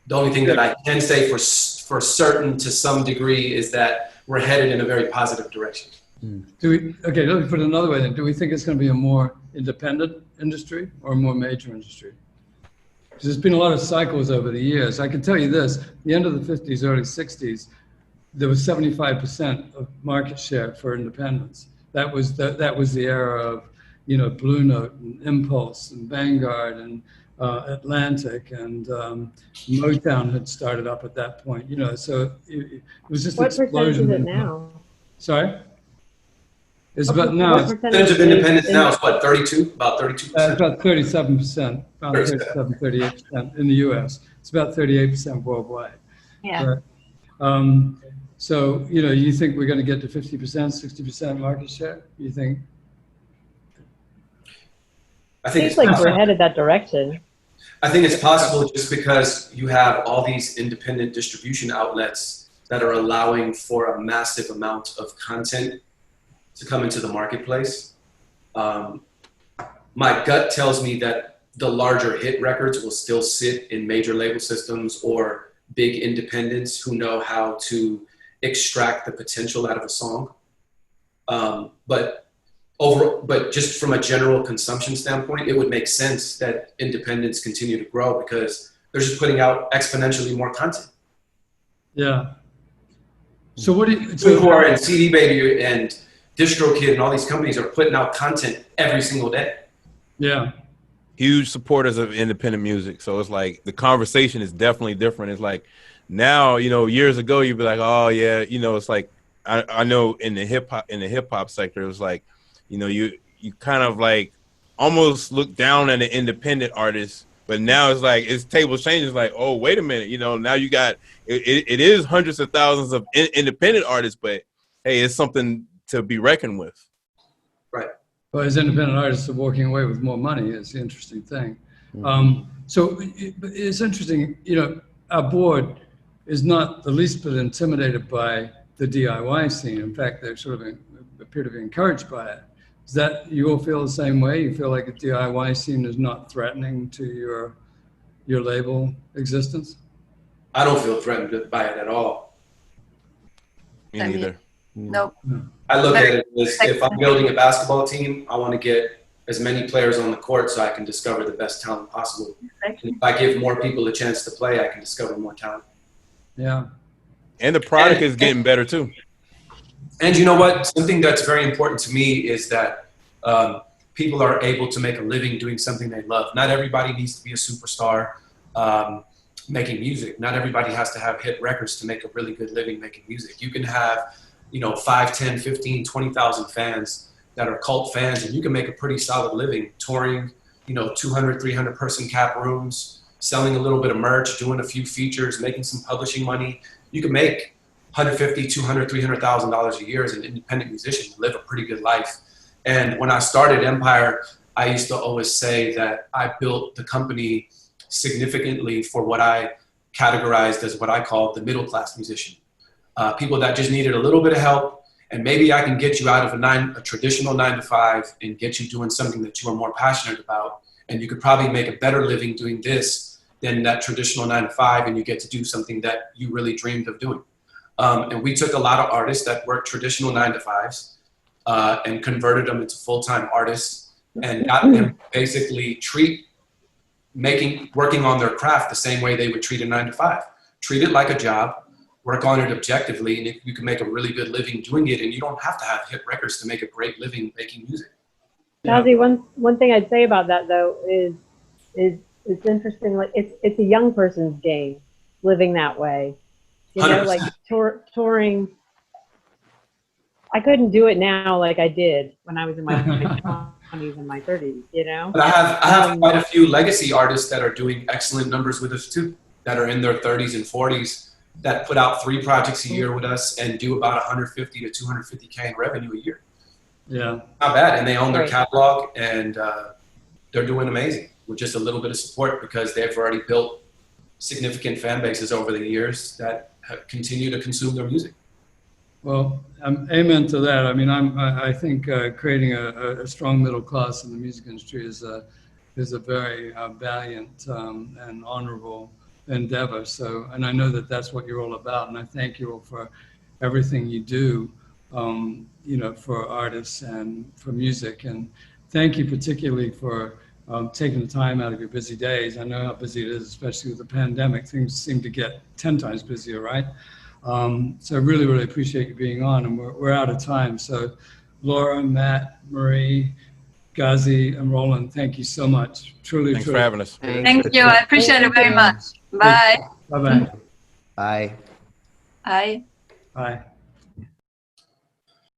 the only thing that I can say for certain to some degree is that we're headed in a very positive direction. Okay, let me put it another way then. Do we think it's going to be a more independent industry or a more major industry? Because there's been a lot of cycles over the years. I can tell you this, the end of the 50s, early 60s, there was 75% of market share for independents. That was the era of, you know, Blue Note and Impulse and Vanguard and Atlantic, and Motown had started up at that point, you know, so it was just an explosion. What percentage is it now? Sorry? It's about now. The percentage of independents now is what, 32? About 32%? It's about 37%, about 37, 38% in the US. It's about 38% worldwide. Yeah. So, you know, you think we're going to get to 50%, 60% market share? You think? I think Seems like we're headed that direction. I think it's possible just because you have all these independent distribution outlets that are allowing for a massive amount of content to come into the marketplace. My gut tells me that the larger hit records will still sit in major label systems or big independents who know how to extract the potential out of a song. But just from a general consumption standpoint, it would make sense that independents continue to grow because they're just putting out exponentially more content. Yeah. So what do you... TuneCore and CD Baby and DistroKid and all these companies are putting out content every single day. Yeah. Huge supporters of independent music. So it's like the conversation is definitely different. It's like now, you know, years ago you'd be like, oh yeah, you know, it's like I know in the hip hop sector, it was like, you know, you kind of like almost look down at an independent artist, but now it's like it's table changes. Like, oh, wait a minute, you know, now you got it is hundreds of thousands of independent artists, but hey, it's something to be reckoned with. Right. Well, as independent artists are walking away with more money is the interesting thing. So it's interesting, you know, our board is not the least bit intimidated by the DIY scene. In fact, they sort of appear to be encouraged by it. Is that you all feel the same way? You feel like the DIY scene is not threatening to your your label existence? I don't feel threatened by it at all. Me neither. No. I look at it as if I'm building a basketball team, I want to get as many players on the court so I can discover the best talent possible. And if I give more people a chance to play, I can discover more talent. Yeah. And the product is getting better too. And you know what? Something that's very important to me is that people are able to make a living doing something they love. Not everybody needs to be a superstar making music. Not everybody has to have hit records to make a really good living making music. You can have, 5, 10, 15, 20,000 fans that are cult fans, and you can make a pretty solid living touring, 200, 300 person cap rooms, selling a little bit of merch, doing a few features, making some publishing money. You can make $150,000, $200,000, $300,000 a year as an independent musician, live a pretty good life. And when I started Empire, I used to always say that I built the company significantly for what I categorized as what I call the middle class musician. People that just needed a little bit of help, and maybe I can get you out of a traditional 9-to-5 and get you doing something that you are more passionate about. And you could probably make a better living doing this than that traditional 9-to-5, and you get to do something that you really dreamed of doing. And we took a lot of artists that worked traditional 9-to-5s and converted them into full-time artists and got them basically working on their craft the same way they would treat a 9-to-5. Treat it like a job, work on it objectively, and if you can make a really good living doing it, and you don't have to have hit records to make a great living making music. Ghazi, one thing I'd say about that though is it's interesting. Like it's a young person's game, living that way. Like touring. I couldn't do it now like I did when I was in my 20s and my 30s. But I have quite a few legacy artists that are doing excellent numbers with us too, that are in their 30s and 40s, that put out 3 projects a year with us and do about 150 to 250K in revenue a year. Yeah. Not bad. And they own their catalog, and they're doing amazing with just a little bit of support because they've already built significant fan bases over the years that continue to consume their music. Well, amen to that. I mean, I think creating a strong middle class in the music industry is a very valiant and honorable endeavor. So, and I know that that's what you're all about. And I thank you all for everything you do, for artists and for music. And thank you particularly for taking the time out of your busy days. I know how busy it is, especially with the pandemic. Things seem to get 10 times busier, right? So I really, really appreciate you being on, and we're out of time. So Laura, Matt, Marie, Ghazi, and Roland, thank you so much. Thanks for having us. Thank you. I appreciate it very much. Bye. Bye-bye. Bye. Bye. Bye.